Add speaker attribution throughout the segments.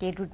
Speaker 1: K2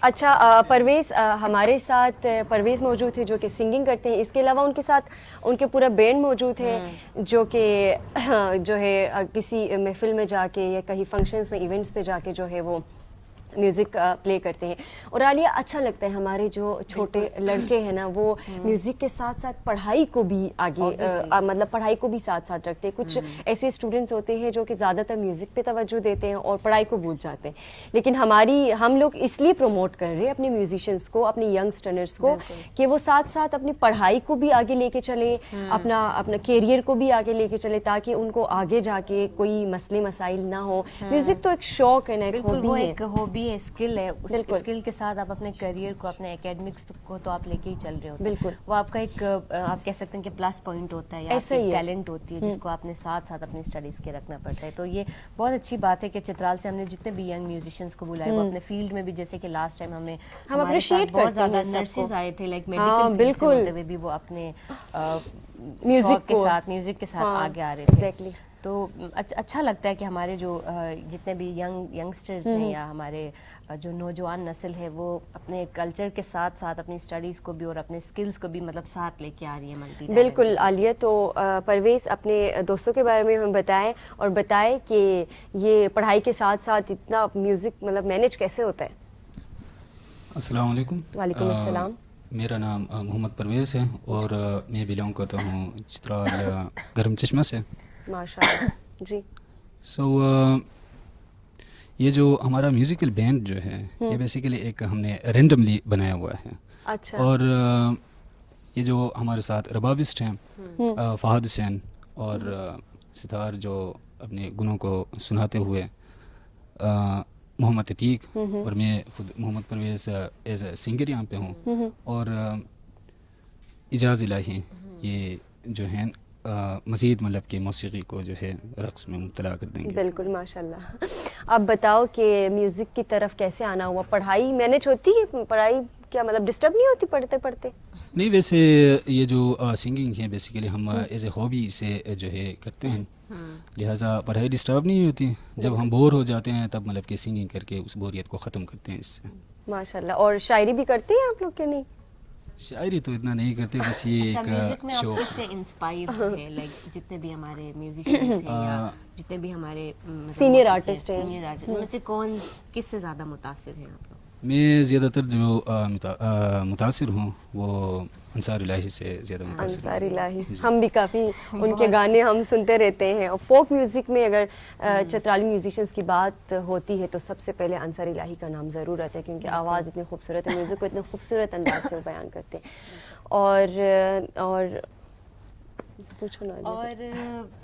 Speaker 2: اچھا پرویز ہمارے ساتھ پرویز موجود ہے جو کہ سنگنگ کرتے ہیں. اس کے علاوہ ان کے ساتھ ان کے پورا بینڈ موجود ہے جو کہ جو ہے کسی محفل میں جا کے یا کہیں فنکشنز میں ایونٹس پہ جا کے جو ہے وہ میوزک پلے کرتے ہیں. اور عالیہ اچھا لگتا ہے ہمارے جو چھوٹے لڑکے ہیں نا وہ میوزک کے ساتھ ساتھ پڑھائی کو بھی آگے مطلب پڑھائی کو بھی ساتھ ساتھ رکھتے ہیں. کچھ ایسے اسٹوڈنٹس ہوتے ہیں جو کہ زیادہ تر میوزک پہ توجہ دیتے ہیں اور پڑھائی کو بھول جاتے ہیں. لیکن ہم لوگ اس لیے پروموٹ کر رہے ہیں اپنے میوزیشینس کو, اپنے ینگسٹرز کو, کہ وہ ساتھ ساتھ اپنی پڑھائی کو بھی آگے لے کے چلیں, اپنا کیریئر کو بھی آگے لے کے چلیں, تاکہ ان کو آگے جا کے کوئی مسئلے مسائل نہ ہو. میوزک تو ایک شوق ہے نا, ایک ہابی ہے,
Speaker 1: اسکل ہے. اس اسکل کے ساتھ آپ اپنے کریئر کو, اپنے اکیڈمکس کو تو آپ لے کے ہی چل رہے ہوتے ہیں. بالکل وہ آپ کا ایک آپ کہہ سکتے ہیں کہ پلس پوائنٹ ہوتا ہے, یا ٹیلنٹ ہوتی ہے جس کو آپ نے ساتھ ساتھ اپنی اسٹڈیز کے رکھنا پڑتا ہے. تو یہ بہت اچھی بات ہے کہ چترال سے ہم نے جتنے بھی ینگ میوزیشینس کو بلائے وہ اپنے فیلڈ میں بھی, جیسے کہ لاسٹ ٹائم ہم اپریشیٹ بہت زیادہ نرسز آئے تھے لائک میڈیکل فیلڈ سے ہوتے ہوئے بھی وہ اپنے میوزک کے ساتھ آگے آ رہے تھے. تو اچھا لگتا ہے کہ ہمارے جو جتنے بھی ینگسٹرز ہیں یا ہمارے جو نوجوان نسل ہے وہ اپنے کلچر کے ساتھ ساتھ اپنی اسٹڈیز کو بھی اور اپنے اسکلز کو بھی مطلب ساتھ لے کے آ رہی ہے.
Speaker 2: بالکل عالیہ. تو پرویز اپنے دوستوں کے بارے میں ہمیں بتائیں اور بتائیں کہ یہ پڑھائی کے ساتھ ساتھ اتنا میوزک مطلب مینیج کیسے ہوتا ہے.
Speaker 3: السلام علیکم.
Speaker 2: وعلیکم السلام.
Speaker 3: میرا نام محمد پرویز ہے اور میں بلانگ کرتا ہوں چترال گرم چشمہ سے.
Speaker 2: ماشاء اللہ. جی.
Speaker 3: یہ جو ہمارا میوزیکل بینڈ جو ہے یہ بیسیکلی ایک ہم نے رینڈملی بنایا ہوا ہے.
Speaker 2: اچھا.
Speaker 3: اور یہ جو ہمارے ساتھ ربابسٹ ہیں فہد حسین اور ستار جو اپنے گنوں کو سناتے ہوئے محمد عتیق, اور میں خود محمد پرویز ایز اے سنگر یہاں پہ ہوں, اور اجاز الہی یہ جو ہیں مزید مطلب کہ موسیقی کو جو ہے رقص میں مبتلا کر دیں گے. بالکل
Speaker 2: ماشاء اللہ. آپ بتاؤ کہ میوزک کی طرف کیسے آنا ہوا. پڑھائی مینیج ہوتی ہے, پڑھائی کیا مطلب ڈسٹرب نہیں ہوتی پڑھتے پڑھتے؟
Speaker 3: نہیں, ویسے یہ جو سنگنگ ہے بیسیکلی ہم ایز اے ہابی سے جو ہے کرتے ہیں, لہٰذا پڑھائی ڈسٹرب نہیں ہوتی. جب ہم بور ہو جاتے ہیں تب مطلب کہ سنگنگ کر کے اس بوریت کو ختم کرتے ہیں اس سے.
Speaker 2: ماشاء اللہ. اور شاعری بھی کرتے ہیں آپ لوگ کہ نہیں؟
Speaker 3: شاعری تو اتنا نہیں کرتے, بس یہ ایک شوق.
Speaker 1: کس سے انسپائر ہوئے لائک جتنے بھی ہمارے میوزیشینس ہیں یا جتنے بھی ہمارے
Speaker 2: سینئر آرٹسٹ ہیں
Speaker 1: ان میں سے کون کس سے زیادہ متاثر ہیں آپ لوگ؟
Speaker 3: میں زیادہ تر جو متاثر ہوں وہ انصار الہی سے زیادہ متاثر.
Speaker 2: انصار الہی ہم بھی کافی ان کے گانے ہم سنتے رہتے ہیں. اور فوک میوزک میں اگر چترالی میوزیشینس کی بات ہوتی ہے تو سب سے پہلے انصار الہی کا نام ضرور آتا ہے, کیونکہ آواز اتنی خوبصورت ہے, میوزک کو اتنے خوبصورت انداز سے بیان کرتے ہیں. اور پوچھو نا.
Speaker 1: اور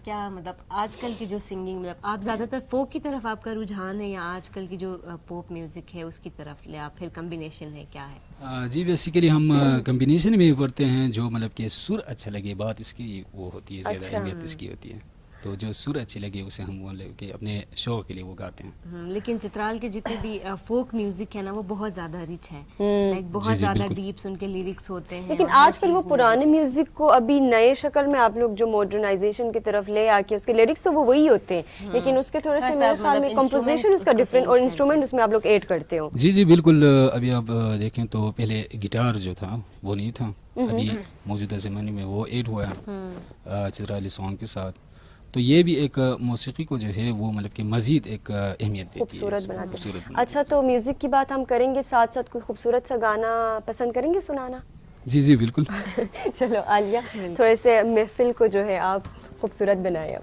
Speaker 1: کیا مطلب آج کل کی جو سنگنگ مطلب آپ زیادہ تر فوک کی طرف آپ کا رجحان ہے یا آج کل کی جو پوپ میوزک ہے اس کی طرف یا پھر کمبینیشن ہے, کیا ہے؟
Speaker 3: جی بیسیکلی ہم کمبینیشن میں پڑھتے ہیں. جو مطلب کہ سر اچھا لگے بات اس کی وہ ہوتی ہے, زیادہ اہمیت اس کی ہوتی ہے. تو جو سر اچھی لگے اسے ہم وہ لے کے اپنے شوق کے لیے وہ گاتے ہیں.
Speaker 1: لیکن چترال کے جتنے بھی فوک میوزک ہے نا وہ بہت زیادہ ریچ ہے, لائک بہت زیادہ ڈیپس ان کے لیرکس ہوتے ہیں.
Speaker 2: لیکن آج کل وہ پرانے میوزک کو ابھی نئے شکل میں آپ لوگ جو ماڈرنائزیشن کی طرف لے آ کے اس کے لیرکس تو وہی ہوتے ہیں, لیکن اس کے تھوڑے سے میرے خیال میں کمپوزیشن اس کا ڈفرینٹ اور انسٹرومنٹ اس میں آپ لوگ ایڈ کرتے ہو.
Speaker 3: جی بالکل. ابھی آپ دیکھیں تو پہلے گٹار جو تھا وہ نہیں تھا, ابھی موجودہ زمانے میں وہ ایڈ ہوا ہے چترالی سانگ کے ساتھ. تو یہ بھی ایک موسیقی کو جو ہے وہ مطلب کہ مزید ایک اہمیت دیتی ہے,
Speaker 2: خوبصورت بناتے ہیں. اچھا, تو میوزک کی بات ہم کریں گے, ساتھ ساتھ کوئی خوبصورت سا گانا پسند کریں گے سنانا؟
Speaker 3: جی بالکل.
Speaker 2: چلو عالیہ تھوڑے سے محفل کو جو ہے آپ خوبصورت بنائیں. اب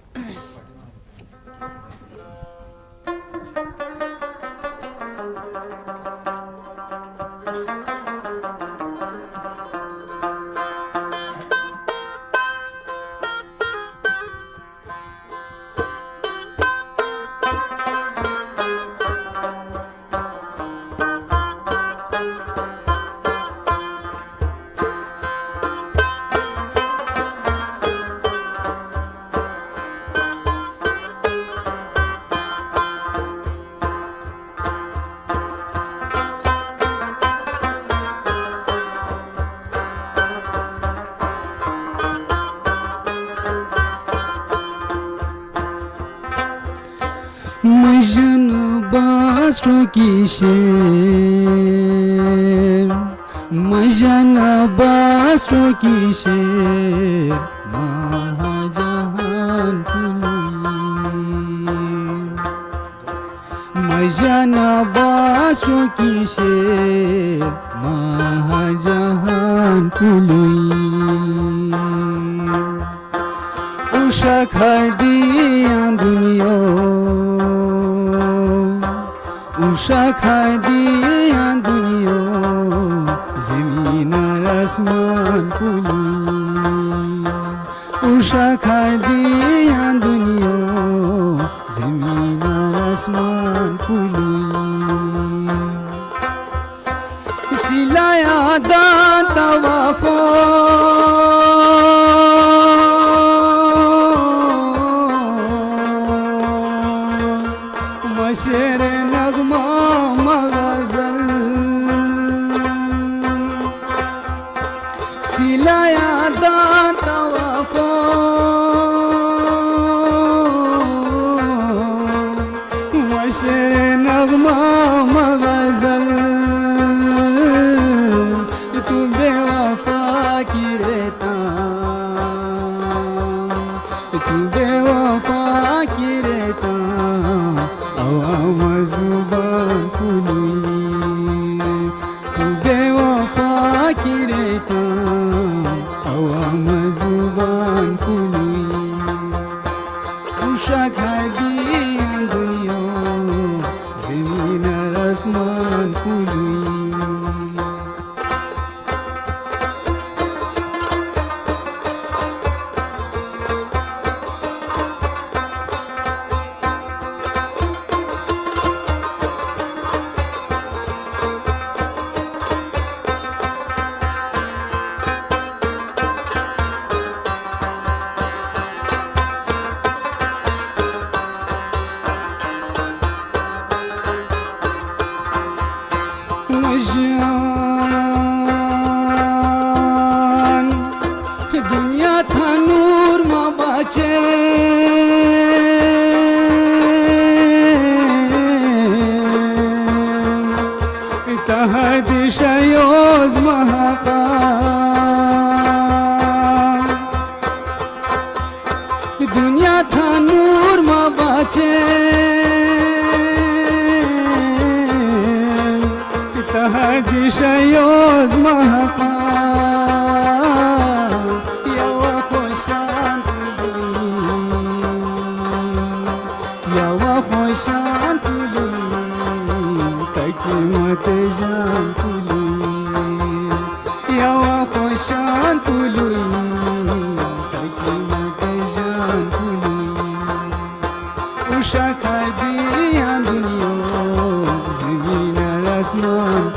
Speaker 3: باستو کی شیر مجانا باستو کی شیر مہا جہان مجانا باستو کی شیر مہا جہان اوشا کھر دیا دنیا اوشا کھر دیا دنیا زمین اور آسمان اوشا کھر دیا دنیا زمین اور آسمان سلایا داتا وفا شیر نغمہ مغزل سلایا داتا وفا شیر نغمہ مغزل تو بے وفا کی رہتا تو بے وفا کی رہتا عوام زبان کلی تو بے وفا کی رہتا عوام زبان کلی اوشا کھر دیا دنیا زمین اور آسمان کلی جان دنیا تھا نور ماں بچے تحت شیوز محقا دنیا تھا نور ماں بچے شیوز محقا یوا خوشان یوا خوشان تکیمت جان یوا خوشان تکیمت جان اوشا کھر دیا دنیا زمین اور آسمان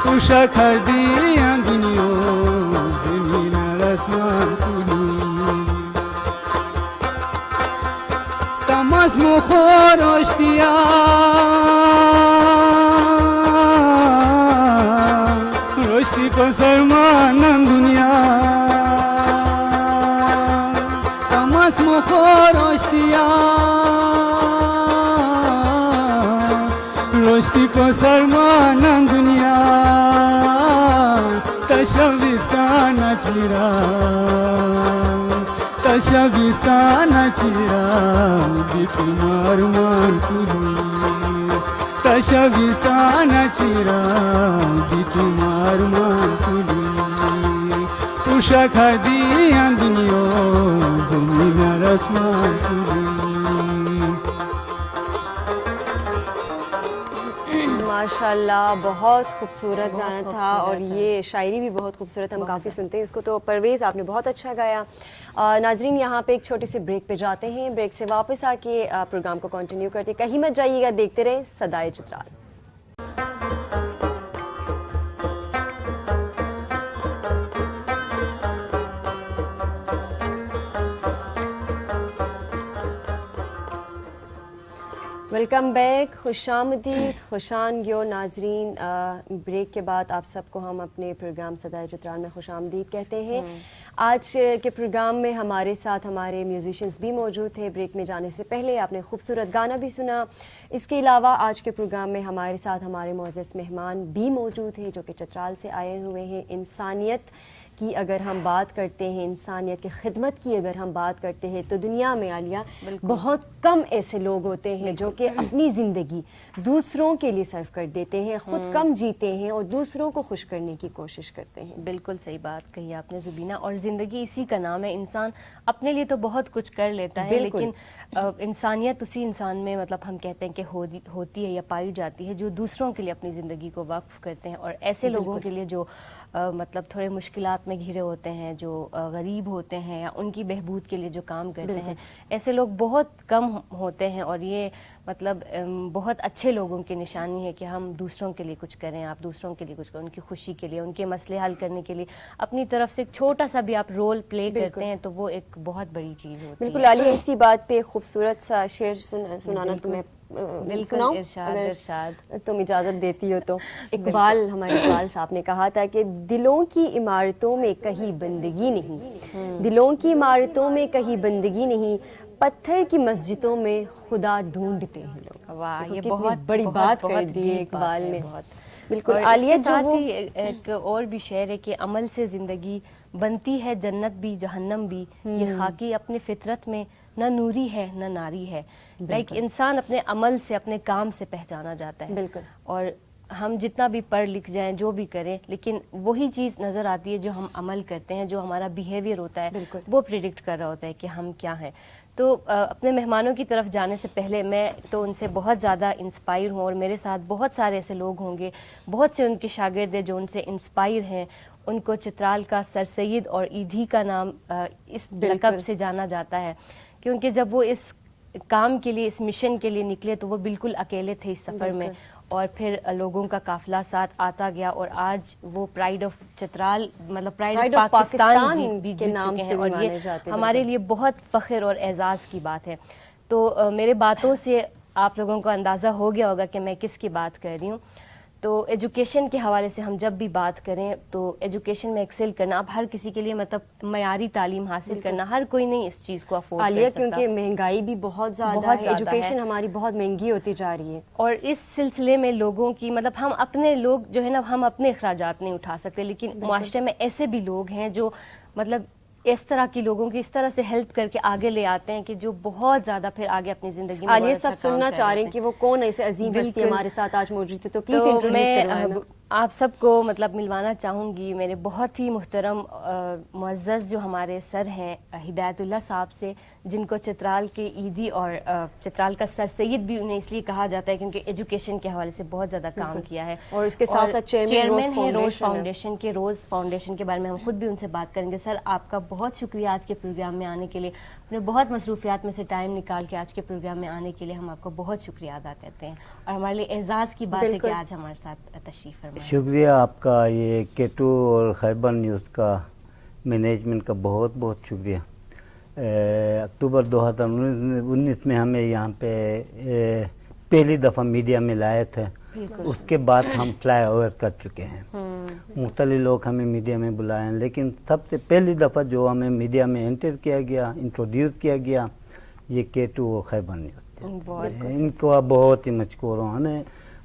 Speaker 3: اوشا کھر دیا دنیا زمین اور آسمان کلی تماس مخور اشتیا روشتی کو سرمان دنیا تماس مخور اشتیا
Speaker 4: کو سرمان دنیا تشویستان چیرا تشویستان چیرا بیتمار مان کلی تشویستان چیرا بیتمار مان کلی توشا کردی دنیا زمین رسمان کلی.
Speaker 2: ماشاءاللہ بہت خوبصورت گانا تھا اور یہ شاعری بھی بہت خوبصورت، ہم کافی سنتے ہیں اس کو. تو پرویز آپ نے بہت اچھا گایا. ناظرین یہاں پہ ایک چھوٹی سی بریک پہ جاتے ہیں، بریک سے واپس آ کے پروگرام کو کنٹینیو کرتے ہیں. کہیں مت جائیے گا، دیکھتے رہیں صدائے چترال. ویلکم بیک، خوش آمدید، خوشان گیو ناظرین. بریک کے بعد آپ سب کو ہم اپنے پروگرام صدائے چترال میں خوش آمدید کہتے ہیں. آج کے پروگرام میں ہمارے ساتھ ہمارے میوزیشنز بھی موجود تھے. بریک میں جانے سے پہلے آپ نے خوبصورت گانا بھی سنا. اس کے علاوہ آج کے پروگرام میں ہمارے ساتھ ہمارے معزز مہمان بھی موجود ہیں جو کہ چترال سے آئے ہوئے ہیں. انسانیت کی اگر ہم بات کرتے ہیں، انسانیت کی خدمت کی اگر ہم بات کرتے ہیں تو دنیا میں عالیہ بہت کم ایسے لوگ ہوتے ہیں جو کہ اپنی زندگی دوسروں کے لیے صرف کر دیتے ہیں، خود کم جیتے ہیں اور دوسروں کو خوش کرنے کی کوشش کرتے ہیں.
Speaker 1: بالکل صحیح بات کہی آپ نے زبینہ. اور زندگی اسی کا نام ہے. انسان اپنے لیے تو بہت کچھ کر لیتا ہے، لیکن انسانیت اسی انسان میں مطلب ہم کہتے ہیں کہ ہوتی ہے یا پائی جاتی ہے جو دوسروں کے لیے اپنی زندگی کو وقف کرتے ہیں. اور ایسے لوگوں کے لیے جو مطلب تھوڑے مشکلات میں گھرے ہوتے ہیں، جو غریب ہوتے ہیں یا ان کی بہبود کے لیے جو کام کرتے ہیں، ایسے لوگ بہت کم ہوتے ہیں. اور یہ مطلب بہت اچھے لوگوں کی نشانی ہے کہ ہم دوسروں کے لیے کچھ کریں. آپ دوسروں کے لیے کچھ کریں، ان کی خوشی کے لیے، ان کے مسئلے حل کرنے کے لیے اپنی طرف سے ایک چھوٹا سا بھی آپ رول پلے کرتے ہیں تو وہ ایک بہت بڑی چیز ہوتی ہے.
Speaker 2: بالکل عالیہ، اسی بات پہ خوبصورت سا شعر سنانا تمہیں سناؤں
Speaker 1: ارشاد
Speaker 2: تم اجازت دیتی ہو تو. اقبال، ہمارے اقبال صاحب نے کہا تھا کہ دلوں کی عمارتوں میں کہیں بندگی نہیں، دلوں کی عمارتوں میں کہیں بندگی نہیں، پتھر کی مسجدوں میں خدا ڈھونڈتے ہیں لوگ.
Speaker 1: واہ، یہ
Speaker 2: کتنی
Speaker 1: بہت
Speaker 2: بڑی بات کر دی ہے اقبال نے. بالکل عالیہ،
Speaker 1: ساتھ ہی ایک اور بھی شعر ہے کہ عمل سے زندگی بنتی ہے جنت بھی جہنم بھی، یہ خاکی اپنے فطرت میں نہ نوری ہے نہ ناری ہے. لائک انسان اپنے عمل سے، اپنے کام سے پہچانا جاتا ہے.
Speaker 2: بالکل.
Speaker 1: اور ہم جتنا بھی پڑھ لکھ جائیں، جو بھی کریں، لیکن وہی چیز نظر آتی ہے جو ہم عمل کرتے ہیں، جو ہمارا بیہیویئر ہوتا ہے وہ پریڈکٹ کر رہا ہوتا ہے کہ ہم کیا ہیں. تو اپنے مہمانوں کی طرف جانے سے پہلے میں تو ان سے بہت زیادہ انسپائر ہوں، اور میرے ساتھ بہت سارے ایسے لوگ ہوں گے، بہت سے ان کے شاگرد ہیں جو ان سے انسپائر ہیں. ان کو چترال کا سر سید اور ایدھی کا نام اس لقب سے جانا جاتا ہے، کیونکہ جب وہ اس کام کے لیے، اس مشن کے لیے نکلے تو وہ بالکل اکیلے تھے اس سفر میں، اور پھر لوگوں کا قافلہ ساتھ آتا گیا، اور آج وہ پرائڈ آف چترال، مطلب پرائڈ آف پاکستان بھی جیت چکے ہیں. اور یہ ہمارے لیے بہت فخر اور اعزاز کی بات ہے. تو میرے باتوں سے آپ لوگوں کو اندازہ ہو گیا ہوگا کہ میں کس کی بات کر رہی ہوں. تو ایجوکیشن کے حوالے سے ہم جب بھی بات کریں تو ایجوکیشن میں ایکسل کرنا، اب ہر کسی کے لیے مطلب معیاری تعلیم حاصل کرنا، ہر کوئی نہیں اس چیز کو افورڈ کر سکتا.
Speaker 2: کیونکہ مہنگائی بھی بہت زیادہ ہے، ایجوکیشن ہماری بہت مہنگی ہوتی جا رہی ہے.
Speaker 1: اور اس سلسلے میں لوگوں کی مطلب ہم اپنے لوگ جو ہے نا، ہم اپنے اخراجات نہیں اٹھا سکتے، لیکن معاشرے میں ایسے بھی لوگ ہیں جو مطلب اس طرح کی لوگوں کی اس طرح سے ہیلپ کر کے آگے لے آتے ہیں کہ جو بہت زیادہ پھر آگے اپنی زندگی میں
Speaker 2: عالیہ سب سننا چاہ رہے ہیں کہ وہ کون ایسے عظیم ہستی ہمارے ساتھ آج موجود ہے. تو پلیز انٹروڈیوس کریں.
Speaker 1: آپ سب کو مطلب ملوانا چاہوں گی میرے بہت ہی محترم معزز جو ہمارے سر ہیں ہدایت اللہ صاحب سے، جن کو چترال کے ایدھی اور چترال کا سر سید بھی انہیں اس لیے کہا جاتا ہے کیونکہ ایجوکیشن کے حوالے سے بہت زیادہ کام کیا ہے.
Speaker 2: اور اس کے ساتھ ساتھ چیئرمین
Speaker 1: ہیں روز فاؤنڈیشن کے. روز فاؤنڈیشن کے بارے میں ہم خود بھی ان سے بات کریں گے. سر آپ کا بہت شکریہ آج کے پروگرام میں آنے کے لیے، اپنے بہت مصروفیات میں سے ٹائم نکال کے آج کے پروگرام میں آنے کے لیے ہم آپ کو بہت شکریہ ادا کرتے ہیں، اور ہمارے لیے اعزاز کی بات ہے کہ آج ہمارے ساتھ تشریف فرمائیں.
Speaker 5: شکریہ آپ کا. یہ کیٹو اور خیبر نیوز کا مینجمنٹ کا بہت بہت شکریہ. اکتوبر 2019 میں ہمیں یہاں پہ پہلی دفعہ میڈیا میں لائے تھے. اس کے بعد ہم فلائی اوور کر چکے ہیں. مختلف لوگ ہمیں میڈیا میں بلائے ہیں، لیکن سب سے پہلی دفعہ جو ہمیں میڈیا میں انٹر کیا گیا، انٹروڈیوس کیا گیا، یہ کیٹو اور خیبر نیوز. ان کو بہت ہی مشکور ہوں. ہمیں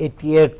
Speaker 5: 88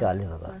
Speaker 5: 40,000।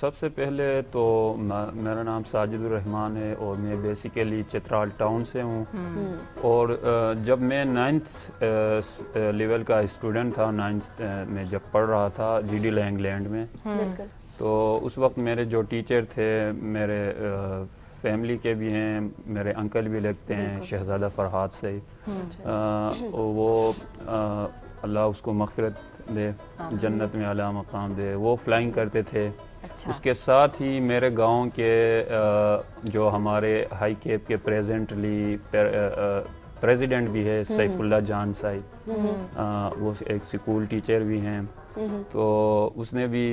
Speaker 6: سب سے پہلے تو میرا نام ساجد الرحمان ہے اور میں بیسیکلی چترال ٹاؤن سے ہوں. اور جب میں 9th لیول کا اسٹوڈنٹ تھا, 9th میں جب پڑھ رہا تھا جی ڈی لینگلینڈ میں, تو اس وقت میرے جو ٹیچر تھے میرے فیملی کے بھی ہیں, میرے انکل بھی لگتے ہیں شہزادہ فرحات سے, وہ اللہ اس کو مغفرت دے, جنت میں اعلیٰ مقام دے, وہ فلائنگ کرتے تھے. اس کے ساتھ ہی میرے گاؤں کے جو ہمارے ہائی کیپ کے پریزیڈنٹ بھی ہے سیف اللہ جان صاحب, وہ ایک اسکول ٹیچر بھی ہیں. تو اس نے بھی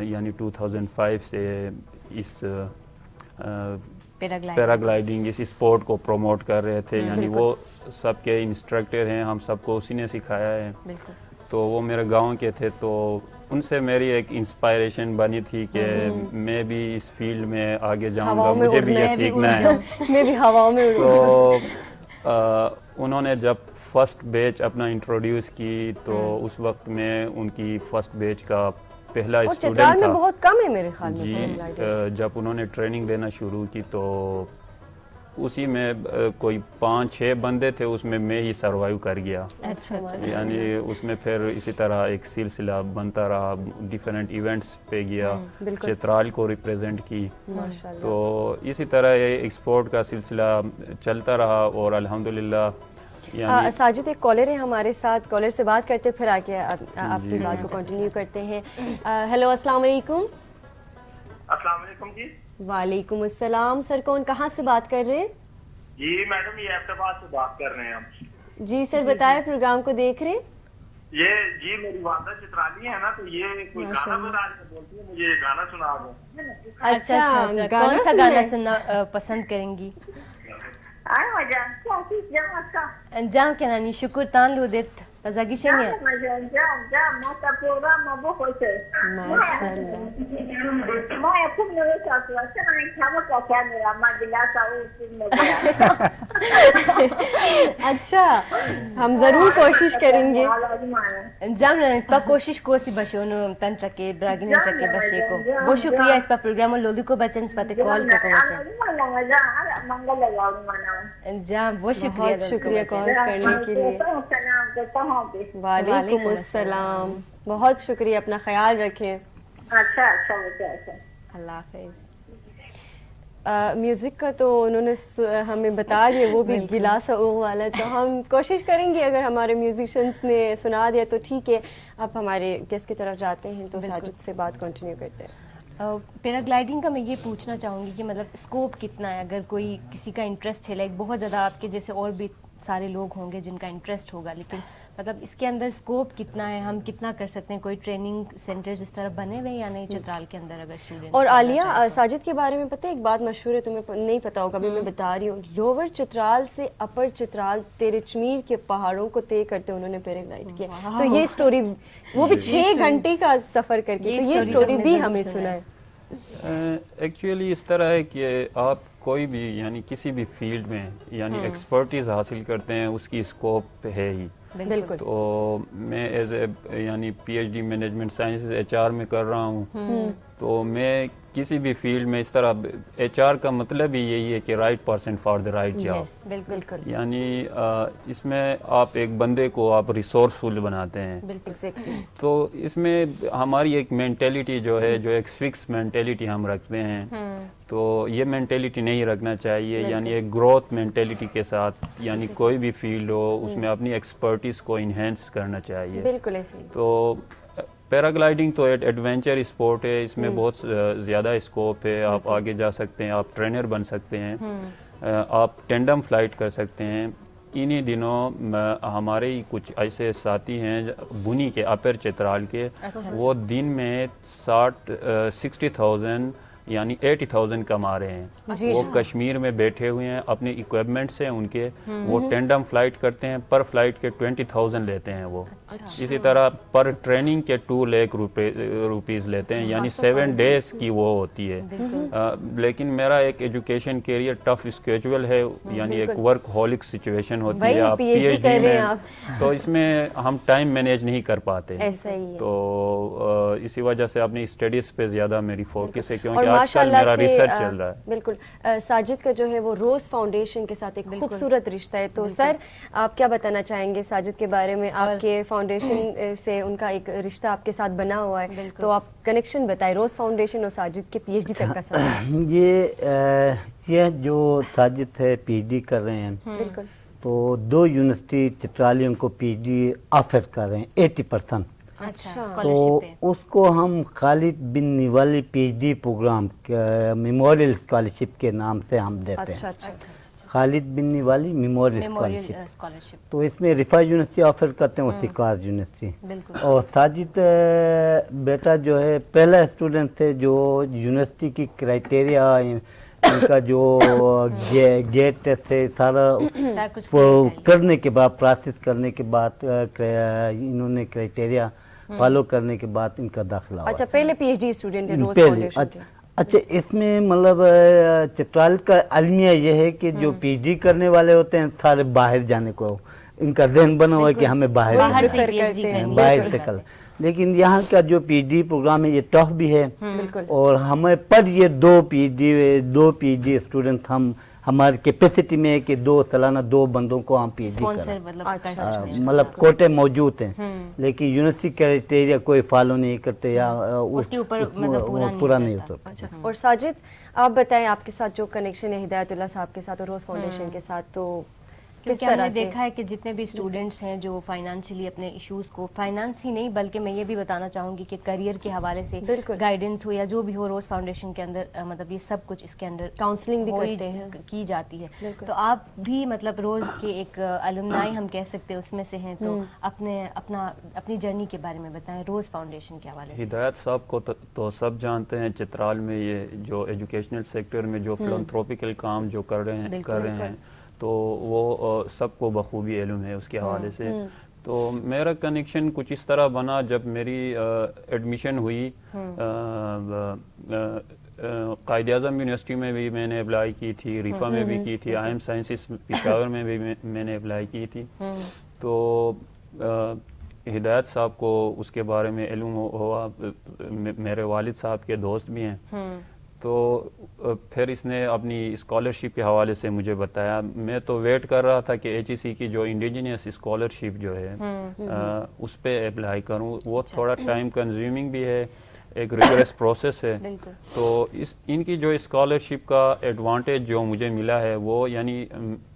Speaker 6: یعنی 2005 سے اس پیراگلائڈنگ اس اسپورٹ کو پروموٹ کر رہے تھے, یعنی وہ سب کے انسٹرکٹر ہیں, ہم سب کو اسی نے سکھایا ہے. تو وہ میرے گاؤں کے تھے, تو ان سے میری ایک انسپائریشن بنی تھی کہ میں بھی اس فیلڈ میں آگے جاؤں گا, مجھے بھی یہ سیکھنا ہے.
Speaker 2: میں بھی ہواؤں میں
Speaker 6: تو انہوں نے جب فرسٹ بیچ اپنا انٹروڈیوس کی تو اس وقت میں ان کی فرسٹ بیچ کا پہلا اسٹوڈنٹ تھا.
Speaker 2: بہت کم ہے میرے خیال میں.
Speaker 6: جی, جب انہوں نے ٹریننگ دینا شروع کی تو اسی میں کوئی 5-6 بندے تھے, اس میں ہی سروائیو کر گیا. یعنی اس میں پھر اسی طرح ایک سلسلہ بنتا رہا, ڈیفرنٹ ایونٹس پہ گیا, چترال کو ریپریزنٹ کی. تو اسی طرح یہ ایکسپورٹ کا سلسلہ چلتا رہا اور الحمدللہ.
Speaker 2: ساجد ایک کالر ہے ہمارے ساتھ, کالر سے بات کرتے پھر آگے آپ کی بات کو کنٹینیو کرتے ہیں. ہیلو, السلام علیکم.
Speaker 7: السلام علیکم. جی
Speaker 2: وعلیکم السلام. سر کون, کہاں سے بات کر رہے ہیں؟
Speaker 7: جی میڈم, یہ احتفال سے بات کر رہے ہیں ہم.
Speaker 2: جی سر, بتائیں پروگرام کو دیکھ رہے ہیں؟
Speaker 7: یہ جی میری والدہ چترالی ہے نا, تو یہ کوئی گانا بتا رہی ہے, بولتی ہے مجھے یہ گانا سنا دو.
Speaker 1: اچھا, کون سا گانا سننا پسند کریں گی؟ جام کے نانی شکر تان لو دیت تازگی شنیا.
Speaker 2: اچھا, ہم ضرور کوشش کریں گے.
Speaker 1: جام اس پر کوشش کو سی بشو نو تن چکے براگین چکے بشے کو. بہت شکریہ اس پر پروگرام اور لودی کو بچن اس پر کال کو بچن. جام بہت شکریہ,
Speaker 2: بہت شکریہ کال کرنے کے لیے. وعلیکم السلام, بہت شکریہ, اپنا خیال رکھیں.
Speaker 1: اللہ حافظ.
Speaker 2: میوزک کا تو انہوں نے ہمیں بتا دیا, وہ بھی گلاس والا, تو ہم کوشش کریں گے اگر ہمارے میوزیشینس نے سنا دیا تو ٹھیک ہے. اب ہمارے گیسٹ کی طرف جاتے ہیں تو ساجد سے بات کنٹینیو کرتے ہیں.
Speaker 1: پیراگلائڈنگ کا میں یہ پوچھنا چاہوں گی کہ مطلب اسکوپ کتنا ہے, اگر کوئی کسی کا انٹرسٹ ہے, لائک بہت زیادہ آپ کے جیسے اور بھی سارے لوگ ہوں گے جن کا انٹرسٹ ہوگا, لیکن مطلب اس کے اندر اسکوپ کتنا ہے, ہم کتنا کر سکتے ہیں, کوئی ٹریننگ سینٹرز اس طرح بنے ہوئے یا نہیں چترال کے اندر اگر اسٹوڈنٹ. اور
Speaker 2: عالیہ, ساجد کے بارے میں پتہ ہے ایک بات مشہور ہے, تمہیں نہیں پتا ہوگا, ابھی میں بتا رہی ہوں. لوور چترال سے اپر چترال تیرے چمیر کے پہاڑوں کو طے کرتے انہوں نے پیراگلائڈ کیا. تو یہ اسٹوری, وہ بھی 6 گھنٹے کا سفر کر کے, تو یہ اسٹوری بھی ہمیں سنا ہے.
Speaker 6: ایکچولی اس طرح ہے کہ آپ کوئی بھی یعنی کسی بھی فیلڈ میں یعنی ایکسپرٹیز حاصل کرتے ہیں, اس کی اسکوپ ہے ہی.
Speaker 2: بالکل.
Speaker 6: تو میں ایز اے یعنی P H D management sciences HR میں کر رہا ہوں, تو میں کسی بھی فیلڈ میں اس طرح HR کا مطلب ہی یہی ہے کہ right person for the right job.
Speaker 2: بالکل.
Speaker 6: یعنی اس میں آپ ایک بندے کو آپ ریسورسفل بناتے ہیں. تو اس میں ہماری ایک مینٹیلیٹی جو ہے, جو ایک فکس مینٹیلیٹی ہم رکھتے ہیں, تو یہ مینٹیلیٹی نہیں رکھنا چاہیے. یعنی ایک گروتھ مینٹیلیٹی کے ساتھ, یعنی کوئی بھی فیلڈ ہو اس میں اپنی ایکسپرٹیز کو انہینس کرنا چاہیے.
Speaker 2: بالکل ایسے.
Speaker 6: تو پیراگلائڈنگ تو ایڈونچر اسپورٹ ہے, اس میں بہت زیادہ اسکوپ ہے. آپ آگے جا سکتے ہیں, آپ ٹرینر بن سکتے ہیں, آپ ٹینڈم فلائٹ کر سکتے ہیں. انہی دنوں ہمارے ہی کچھ ایسے ساتھی ہیں بنی کے, اپر چترال کے, وہ دن میں 60,000 یعنی 80,000 کما رہے ہیں. وہ کشمیر میں بیٹھے ہوئے ہیں, اپنے اکوپمنٹس ہیں ان کے, وہ ٹینڈم فلائٹ کرتے ہیں, پر فلائٹ کے 20,000 لیتے ہیں وہ. اسی طرح پر ٹریننگ کے 2 لاکھ روپیز لیتے ہیں, یعنی 7 ڈیز کی وہ ہوتی ہے. لیکن میرا ایک ایجوکیشن کیریئر ٹف اسکیجول ہے, یعنی ایک ورک ہولک سچویشن ہوتی ہے. آپ پی ایچ ڈی میں تو اس میں ہم ٹائم مینیج نہیں کر پاتے, تو اسی وجہ سے اپنی اسٹڈیز پہ زیادہ میری فوکس ہے, کیونکہ آج کل میرا ریسرچ چل رہا ہے.
Speaker 2: بالکل. ساجد کا جو ہے وہ روز فاؤنڈیشن کے ساتھ ایک خوبصورت رشتہ ہے, تو سر آپ کیا بتانا چاہیں گے ساجد کے بارے میں؟ آپ کے فاؤنڈیشن سے ان کا ایچ رشتہ آپ کے ساتھ بنا ہوا ہے, تو آپ کنیکشن بتائیں روز فاؤنڈیشن اور ساجد کے پی ایچ ڈی تک کا سفر.
Speaker 5: یہ جو ساجد ہے پی ایچ ڈی کر رہے ہیں,
Speaker 2: بالکل,
Speaker 5: تو 2 یونیورسٹی چترالیوں کو پی ایچ ڈی آفر کر رہے ہیں 80%.
Speaker 1: اچھا,
Speaker 5: تو اس کو ہم Khalid bin Nawali P H D program memorial scholarship کے نام سے ہم دیتے ہیں. Khalid bin Nawali memorial scholarship. تو اس میں رفا یونیورسٹی آفر کرتے ہیں, استقاز یونیورسٹی. اور ساجد بیٹا جو ہے پہلا اسٹوڈنٹ تھے جو یونیورسٹی کی کرائٹیریا, ان کا جو گیٹ ٹیسٹ ہے سارا کرنے کے بعد, پروسیس کرنے کے بعد, انہوں نے کرائٹیریا فالو کرنے کے بعد ان کا داخلہ ہوا.
Speaker 2: اچھا, پہلے پی ایچ ڈی اسٹوڈنٹ ہے روز فاؤنڈیشن کے.
Speaker 5: اچھا, اس میں مطلب چترال کا المیہ یہ ہے کہ جو پی ایچ ڈی کرنے والے ہوتے ہیں سارے باہر جانے کو, ان کا ذہن بنا ہوا ہے کہ ہمیں باہر سے کر, لیکن یہاں کا جو پی ایچ ڈی پروگرام ہے یہ ٹف بھی ہے, اور ہمیں پر یہ 2 پی ایچ ڈی اسٹوڈنٹ ہم ہماری کیپیسٹی میں ہے کہ 2 سالانہ 2 بندوں کو ہم پی ایچ ڈی کریں, مطلب کوٹے موجود ہیں, لیکن یونیورسٹی کرائٹیریا کوئی فالو نہیں کرتے یا اس کے اوپر پورا نہیں ہوتا.
Speaker 2: اور ساجد آپ بتائیں, آپ کے ساتھ جو کنیکشن ہے ہدایت اللہ صاحب کے ساتھ اور روز فاؤنڈیشن کے ساتھ, تو
Speaker 1: کیونکہ ہم نے دیکھا ہے کہ جتنے بھی اسٹوڈنٹس ہیں جو فائنانشلی اپنے ایشوز کو, فائنانس ہی نہیں بلکہ میں یہ بھی بتانا چاہوں گی کہ کریئر کے حوالے سے گائیڈنس ہو یا جو بھی ہو, روز فاؤنڈیشن کے اندر مطلب یہ سب کچھ اس کے اندر
Speaker 2: کاؤنسلنگ بھی کرتے ہیں,
Speaker 1: کی جاتی ہے. تو آپ بھی مطلب روز کے ایک الومنائی ہم کہہ سکتے ہیں اس میں سے ہیں, تو اپنی جرنی کے بارے میں بتائیں روز فاؤنڈیشن کے حوالے سے.
Speaker 6: ہدایت صاحب کو تو سب جانتے ہیں, چترال میں یہ جو ایجوکیشنل سیکٹر میں جو فلانتھروپیکل کام جو کر رہے ہیں تو وہ سب کو بخوبی علم ہے اس کے حوالے سے. تو میرا کنیکشن کچھ اس طرح بنا جب میری ایڈمیشن ہوئی, قائد اعظم یونیورسٹی میں بھی میں نے اپلائی کی تھی, ریفا میں بھی کی تھی, آئی ایم سائنسز پشاور میں بھی میں نے اپلائی کی تھی. تو ہدایت صاحب کو اس کے بارے میں علم ہوا, میرے والد صاحب کے دوست بھی ہیں, تو پھر اس نے اپنی اسکالرشپ کے حوالے سے مجھے بتایا. میں تو ویٹ کر رہا تھا کہ ایچ ای سی کی جو انڈیجینس اسکالرشپ جو ہے اس پہ اپلائی کروں. وہ تھوڑا ٹائم کنزیومنگ بھی ہے, ایک ریگرس پروسیس ہے. تو ان کی جو اسکالرشپ کا ایڈوانٹیج جو مجھے ملا ہے وہ یعنی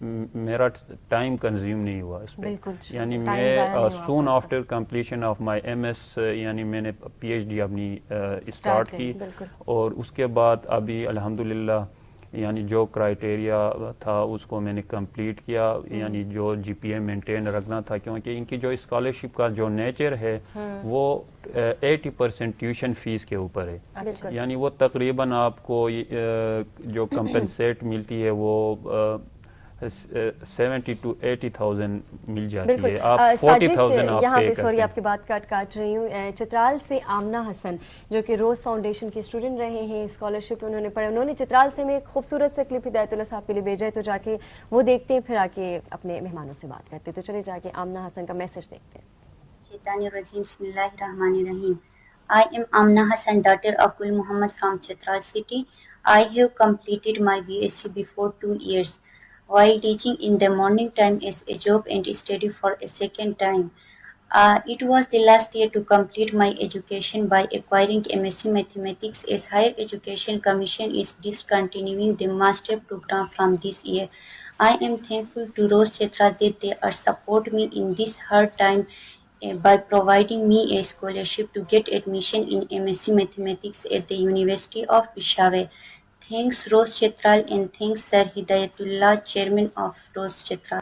Speaker 6: میرا ٹائم کنزیوم نہیں ہوا اس پہ. یعنی میں soon after completion of my M S یعنی میں نے پی ایچ ڈی اپنی اسٹارٹ کی, اور اس کے بعد ابھی الحمدللہ یعنی جو کرائٹیریا تھا اس کو میں نے کمپلیٹ کیا, یعنی جو جی پی اے مینٹین رکھنا تھا, کیونکہ ان کی جو اسکالرشپ کا جو نیچر ہے وہ 80% ٹیوشن فیس کے اوپر ہے. یعنی وہ تقریباً آپ کو جو کمپنسیٹ ملتی ہے وہ 70 to 80,000 مل جاتی ہے. آپ 40,000 آپ
Speaker 2: یہاں
Speaker 6: پے
Speaker 2: پہ
Speaker 6: کرتے
Speaker 2: سوری
Speaker 6: ہیں.
Speaker 2: آپ کی بات کاٹ رہی ہوں. چترال سے آمنہ حسن جو کہ روز فاؤنڈیشن کے اسٹوڈنٹ رہے ہیں, اسکالرشپ انہوں نے پڑھا, انہوں نے چترال سے میں ایک خوبصورت سے کلپ ہدایت اللہ صاحب کے لیے بھیجا ہے, تو جا کے وہ دیکھتے ہیں, پھر آ کے اپنے مہمانوں سے بات کرتے ہیں. تو چلے جا کے آمنہ حسن کا میسج دیکھتے ہیں.
Speaker 8: شیطان الرجیم, بسم اللہ الرحمن الرحیم. I am Amna Hassan, daughter of Gul Muhammad from Chitral city. I have completed my BSc before 2 years. While teaching in the morning time as a job and study for a second time. It was the last year to complete my education by acquiring MSc Mathematics, as Higher Education Commission is discontinuing the master program from this year. I am thankful to Rose Chitra that they are support me in this hard time by providing me a scholarship to get admission in MSc Mathematics at the University of Peshawar. Thanks Rose Chitral and thanks Sir Hidayatullah, Chairman of Rose Chitral.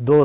Speaker 5: 2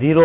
Speaker 5: 0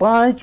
Speaker 5: 5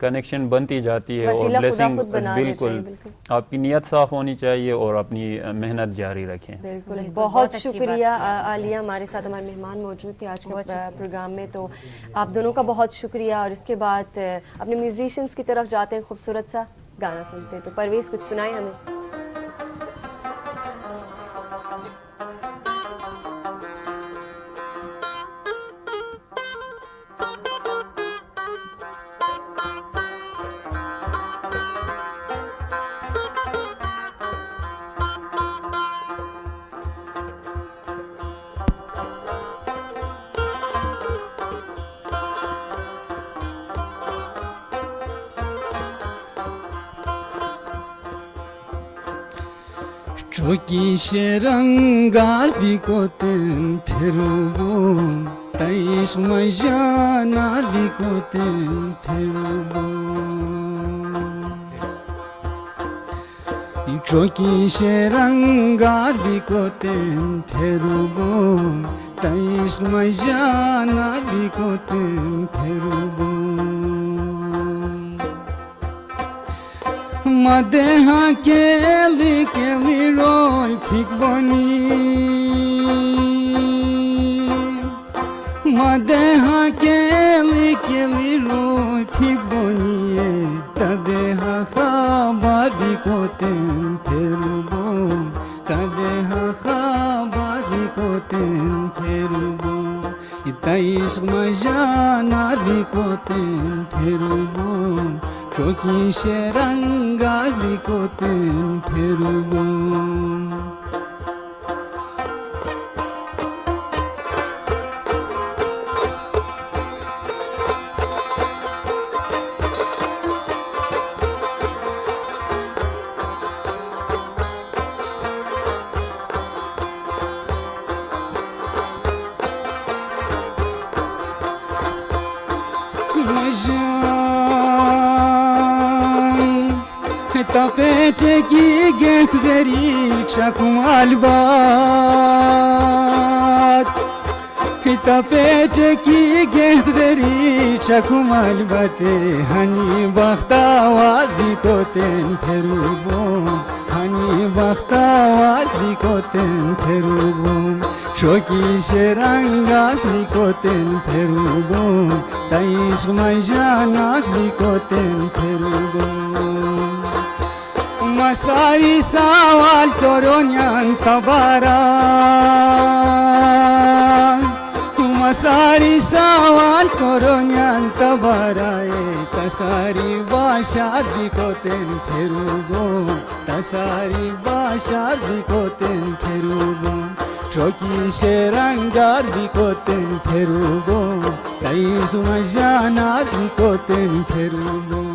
Speaker 6: connection بنتی جاتی ہے اور
Speaker 2: وسیلہ خدا
Speaker 6: blessing
Speaker 2: خود بنا دیتا ہے،
Speaker 6: بالکل
Speaker 2: بالکل۔
Speaker 6: آپ کی نیت صاف ہونی چاہیے اور اپنی محنت جاری رکھیں۔
Speaker 2: بالکل
Speaker 1: بہت
Speaker 2: بہت
Speaker 1: اچھی
Speaker 2: شکریہ
Speaker 1: بات ہے۔
Speaker 2: عالیہ، ہمارے ساتھ ہمارے مہمان موجود تھے آج کے پروگرام میں، تو آپ دونوں کا بہت شکریہ۔ اور اس کے بعد اپنے میوزیشینس کی طرف جاتے ہیں، خوبصورت سا گانا سنتے ہیں، تو پرویز کچھ سنائیں ہمیں۔
Speaker 4: Çoki şerangar bikoten perubo Taish majana bikoten perubo Çoki şerangar bikoten perubo Taish majana bikoten perubo Madeha keli keli roy fikboni Madeha keli keli roy fikboni Tadeha khabar bikoten perubo Tadeha khabar bikoten perubo Itaish majana bikoten perubo Çoki şeranga bikoten perubo Tapeteki getleri çakum albat Tapeteki getleri çakum albate Hani bakta vazikoten perubo Hani bakta vazikoten perubo Çoki şeranga bikoten perubo Taish majana bikoten perubo Masari saval toronyan tabara Masari saval toronyan tabara Tasari başar bikoten perubo Tasari başar bikoten perubo Çoki şerangar bikoten perubo Taiz majana bikoten perubo